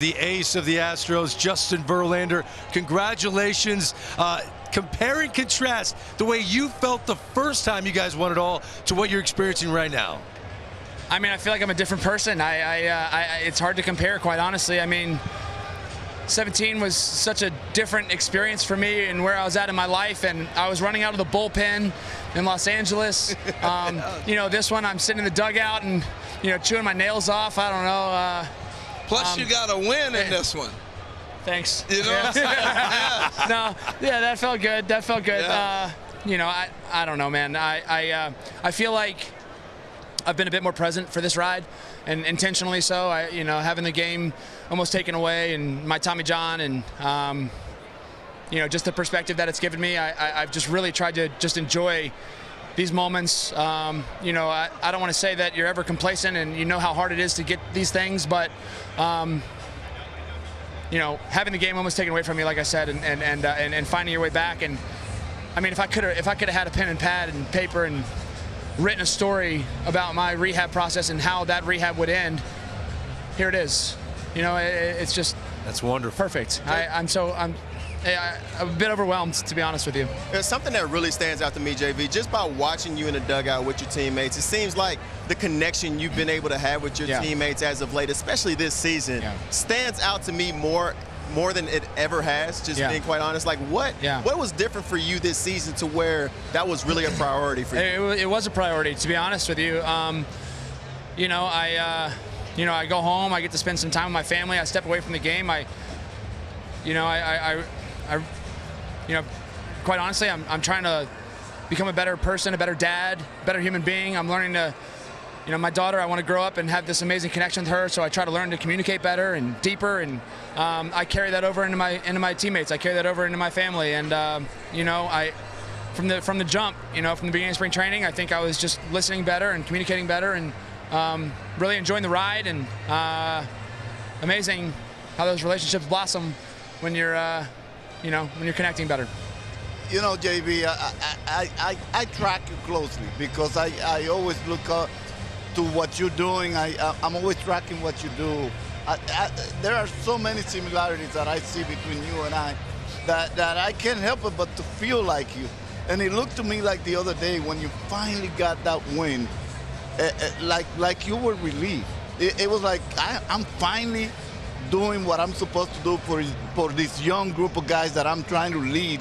The ace of the Astros, Justin Verlander, congratulations. Compare and contrast the way you felt the first time you guys won it all to what you're experiencing right now. I mean, I feel like I'm a different person. It's hard to compare, quite honestly. I mean, 17 was such a different experience for me and where I was at in my life, and I was running out of the bullpen in Los Angeles. This one I'm sitting in the dugout and, chewing my nails off. I don't know. Plus, you got a win in this one. Thanks. You know what I'm saying? Yeah. That felt good. That felt good. Yeah. I don't know, man. I feel like I've been a bit more present for this ride, and intentionally so. Having the game almost taken away, and my Tommy John, and just the perspective that it's given me. I've just really tried to just enjoy these moments. I don't want to say that you're ever complacent and you know how hard it is to get these things, but having the game almost taken away from you, like I said, and finding your way back. And I mean, if I could have had a pen and pad and paper and written a story about my rehab process and how that rehab would end, here it is. It's just, that's wonderful. Perfect. I'm a bit overwhelmed, to be honest with you. There's something that really stands out to me, JV, just by watching you in the dugout with your teammates. It seems like the connection you've been able to have with your teammates as of late, especially this season, stands out to me more than it ever has, just being quite honest. Like, what was different for you this season to where that was really a priority for you? It was a priority, to be honest with you. I go home, I get to spend some time with my family, I step away from the game. Quite honestly, I'm trying to become a better person, a better dad, a better human being. I'm learning to, my daughter, I want to grow up and have this amazing connection with her, so I try to learn to communicate better and deeper, and I carry that over into my teammates. I carry that over into my family, and from the jump, from the beginning of spring training, I think I was just listening better and communicating better, and really enjoying the ride, and amazing how those relationships blossom when you're when you're connecting better. JV, I track you closely because I always look up to what you're doing. I'm always tracking what you do. There are so many similarities that I see between you and I that I can't help it but to feel like you. And it looked to me like the other day when you finally got that win, like you were relieved. It was like I'm finally doing what I'm supposed to do for this young group of guys that I'm trying to lead.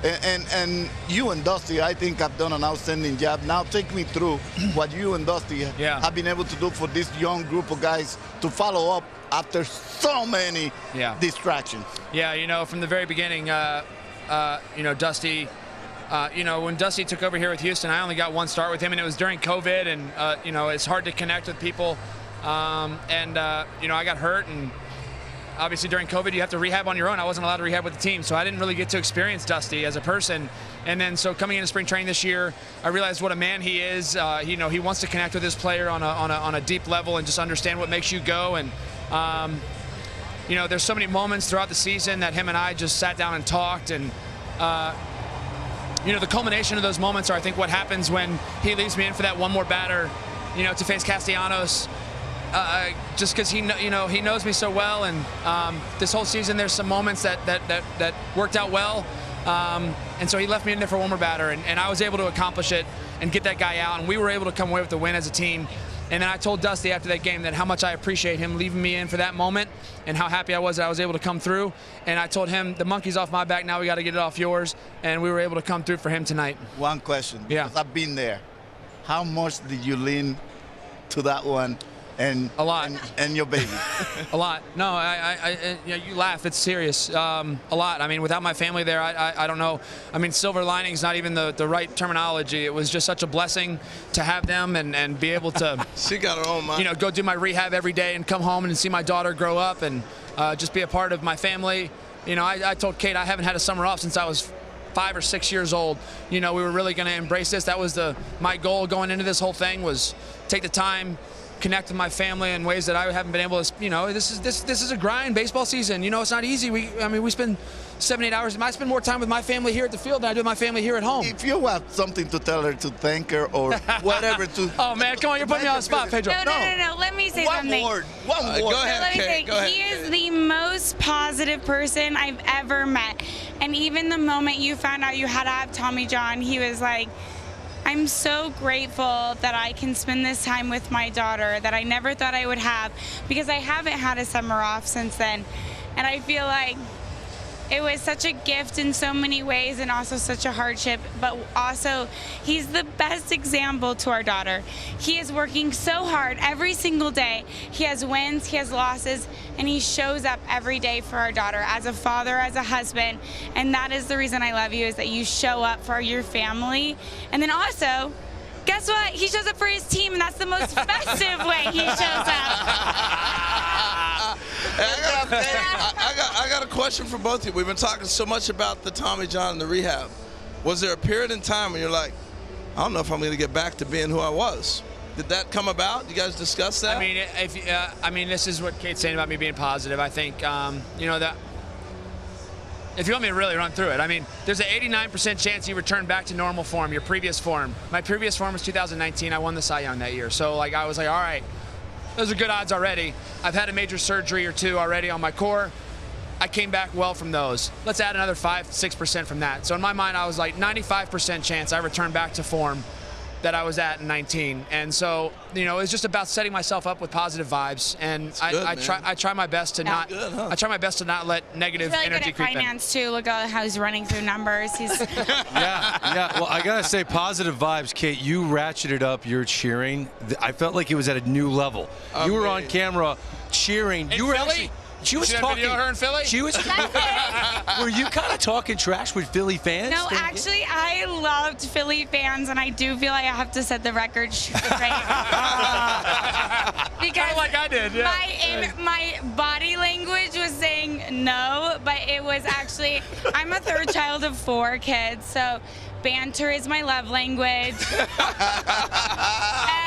And you and Dusty, I think, have done an outstanding job. Now take me through what you and Dusty have been able to do for this young group of guys to follow up after so many distractions. Yeah, from the very beginning, Dusty, when Dusty took over here with Houston, I only got one start with him, and it was during COVID, and, it's hard to connect with people. I got hurt, and obviously during COVID you have to rehab on your own. I wasn't allowed to rehab with the team, so I didn't really get to experience Dusty as a person. And then so coming into spring training this year, I realized what a man he is. He wants to connect with his player on a deep level and just understand what makes you go. And there's so many moments throughout the season that him and I just sat down and talked, and the culmination of those moments are, I think, what happens when he leaves me in for that one more batter, to face Castellanos. Just because he knows me so well, and this whole season there's some moments that worked out well, and so he left me in there for one more batter, and I was able to accomplish it and get that guy out, and we were able to come away with the win as a team. And then I told Dusty after that game that how much I appreciate him leaving me in for that moment, and how happy I was that I was able to come through. And I told him, the monkey's off my back, now we got to get it off yours, and we were able to come through for him tonight. One question, because I've been there. How much did you lean to that one? And a lot. And your baby. A lot. No, you laugh. It's serious. A lot. I mean, without my family there, I don't know. I mean, silver lining's not even the right terminology. It was just such a blessing to have them and be able to. She got her own mind. Go do my rehab every day and come home and see my daughter grow up and just be a part of my family. I told Kate I haven't had a summer off since I was 5 or 6 years old. We were really going to embrace this. That was my goal going into this whole thing, was take the time, connect with my family in ways that I haven't been able to. This is a grind. Baseball season, it's not easy. We spend 7, 8 hours. I spend more time with my family here at the field than I do with my family here at home. If you have something to tell her, to thank her or whatever to... Oh, man, come on, you're putting me on the spot, Pedro. No. Let me say something. One word. Go ahead, Let me say, Kate. Go ahead. he is the most positive person I've ever met. And even the moment you found out you had to have Tommy John, he was like, I'm so grateful that I can spend this time with my daughter that I never thought I would have, because I haven't had a summer off since then. And I feel like it was such a gift in so many ways and also such a hardship, but also he's the best example to our daughter. He is working so hard every single day. He has wins, he has losses, and he shows up every day for our daughter as a father, as a husband, and that is the reason I love you, is that you show up for your family. And then also, guess what? He shows up for his team, and that's the most festive way he shows up. I got a question for both of you. We've been talking so much about the Tommy John and the rehab. Was there a period in time when you're like, I don't know if I'm going to get back to being who I was? Did that come about? You guys discuss that? I mean, this is what Kate's saying about me being positive. I think, you know, that if you want me to really run through it, I mean, there's an 89% chance you return back to normal form, your previous form. My previous form was 2019. I won the Cy Young that year. So, like, I was like, all right, those are good odds already. I've had a major surgery or two already on my core. I came back well from those. Let's add another 5-6% from that. So in my mind, I was like 95% chance I return back to form that I was at in 19. And so, you know, it's just about setting myself up with positive vibes. And I try my best to not. Good, huh? I try my best to not let negative He's really energy good creep at in. finance too. Look at how he's running through numbers. He's Yeah. Well, I gotta say, positive vibes, Kate. You ratcheted up your cheering. I felt like it was at a new level. You were on camera cheering. In You were Philly? actually. She was See that talking. video of her in Philly? She was. Were you kind of talking trash with Philly fans? No, actually, I loved Philly fans, and I do feel like I have to set the record straight. Because like I did, yeah. my body language was saying no, but it was actually, I'm a third child of 4 kids, so banter is my love language.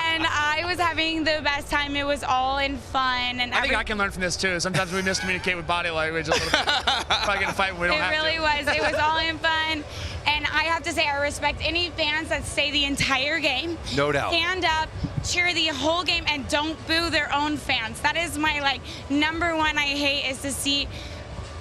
And I was having the best time. It was all in fun. And I think I can learn from this too. Sometimes we miscommunicate with body language a little bit. Probably get a fight when we don't have to. It really was. It was all in fun. And I have to say, I respect any fans that stay the entire game. No doubt. Stand up, cheer the whole game, and don't boo their own fans. That is my, like, number one I hate, is to see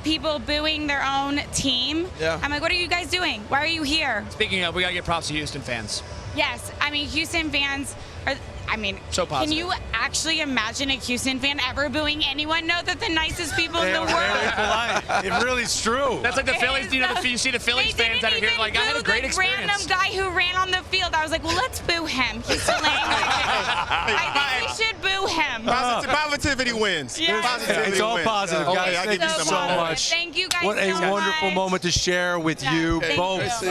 people booing their own team. Yeah. I'm like, what are you guys doing? Why are you here? Speaking of, we got to give props to Houston fans. Yes, I mean, Houston fans are, I mean, So positive. can you actually imagine a Houston fan ever booing anyone? No, they're the nicest people in the world. Very polite. It really is true. That's like the Phillies, you know, you see the Phillies fans out of here, like, I had a great experience. Random guy who ran on the field. I was like, well, let's boo him. Houston language. I think we should boo him. Positivity wins. Yeah. Positivity It's all wins. positive, Okay, guys. I'll Thank give you you so some much. Thank you guys What a so wonderful much. moment to share with Yeah, you thank both. you.